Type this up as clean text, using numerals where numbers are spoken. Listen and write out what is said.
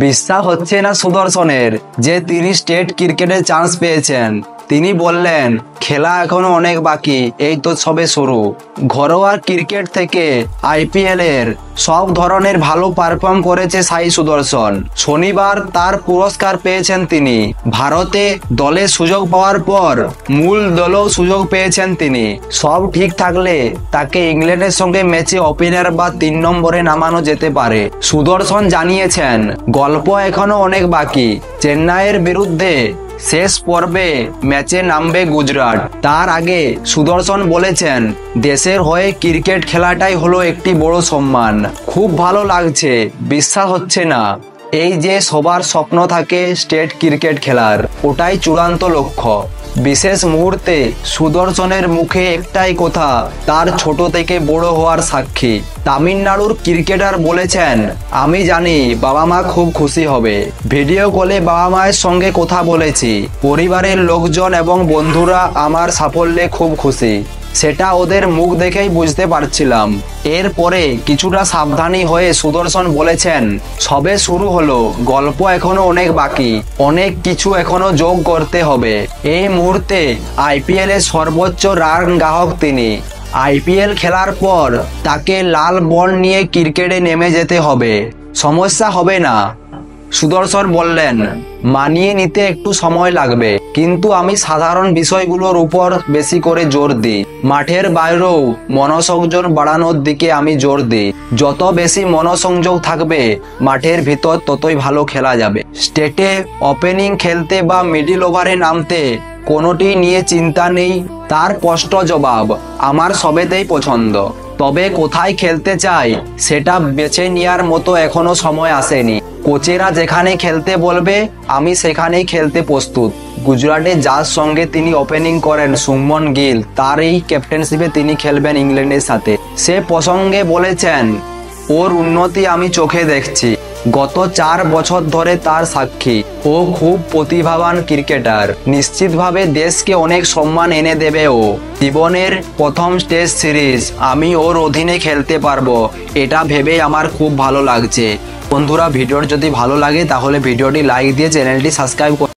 বিশ্বাস হচ্ছে না সুদর্শনের যে তিনি স্টেট ক্রিকেটে চান্স পেয়েছেন। তিনি বললেন, খেলা এখনো অনেক বাকি, এই তো সবে শুরু। ঘরোয়া ক্রিকেট থেকে আইপিএল এর সব ধরনের ভালো পারফর্ম করেছে সাই সুদর্শন। শনিবার তার পুরস্কার পেয়েছেন তিনি। ভারতে দলে সুযোগ পাওয়ার পর মূল দলেও সুযোগ পেয়েছেন তিনি। সব ঠিক থাকলে তাকে ইংল্যান্ডের সঙ্গে ম্যাচে ওপেনার বা 3 নম্বরে নামানো যেতে পারে। সুদর্শন জানিয়েছেন, গল্প এখনো অনেক বাকি। চেন্নাইয়ের বিরুদ্ধে শেষ পর্বে ম্যাচে নামবে গুজরাট। তার আগে সুদর্শন বলেছেন, দেশের হয়ে ক্রিকেট খেলাটাই হলো একটি বড় সম্মান। খুব ভালো লাগছে, বিশ্বাস হচ্ছে না। এই যে সবার স্বপ্ন থাকে স্টেট ক্রিকেট খেলার, ওটাই চূড়ান্ত লক্ষ্য। বিশেষ মুহূর্তে সুদর্শনের মুখে একটাই কথা, তার ছোট থেকে বড় হওয়ার সাক্ষী। তামিলনাড়ুর ক্রিকেটার বলেছেন, আমি জানি বাবা মা খুব খুশি হবে। ভিডিও কলে বাবা মায়ের সঙ্গে কথা বলেছি। পরিবারের লোকজন এবং বন্ধুরা আমার সাফল্যে খুব খুশি। সেটা ওদের মুখ দেখেই বুঝতে পারছিলাম। এরপরে কিছুটা সাবধানী হয়ে সুদর্শন বলেছেন, সবে শুরু হলো, গল্প এখনো অনেক বাকি, অনেক কিছু এখনো যোগ করতে হবে। এই মুহূর্তে আইপিএল এর সর্বোচ্চ রান গ্রাহক তিনি। আইপিএল খেলার পর তাকে লাল বল নিয়ে ক্রিকেটে নেমে যেতে হবে, সমস্যা হবে না। সুদর্শন বললেন, মানিয়ে নিতে একটু সময় লাগবে, কিন্তু আমি সাধারণ বিষয়গুলোর উপর বেশি করে জোর দিই। মাঠের বাইরেও মনোসংযোগ বাড়ানোর দিকে আমি জোর দিই। যত বেশি মনোসংযোগ থাকবে মাঠের ভিতর ততই ভালো খেলা যাবে। স্টেটে ওপেনিং খেলতে বা মিডল ওভারে নামতে কোনোটি নিয়ে চিন্তা নেই। তার স্পষ্ট জবাব, আমার সবেতেই পছন্দ, তবে কোথায় খেলতে চাই সেটা বেছে নেওয়ার মতো এখনো সময় আসেনি। কোচেরা যেখানে খেলতে বলবে আমি সেখানেই খেলতে প্রস্তুত। গুজরাটে যার সঙ্গে তিনি ওপেনিং করেন শুভমন গিল, তার এই ক্যাপ্টেনশিপে তিনি খেলবেন ইংল্যান্ডের সাথে। সে প্রসঙ্গে বলেছেন, ওর উন্নতি আমি চোখে দেখছি। গত 4 বছর ধরে তার সাক্ষী। ও খুব প্রতিভাবান ক্রিকেটার। নিশ্চিতভাবে দেশকে অনেক সম্মান এনে দেবে ও। জীবনের প্রথম টেস্ট সিরিজ আমি ওর অধীনে খেলতে পারবো, এটা ভেবেই আমার খুব ভালো লাগছে। বন্ধুরা, ভিডিওটি যদি ভালো লাগে তাহলে ভিডিওটি লাইক দিয়ে চ্যানেলটি সাবস্ক্রাইব করুন।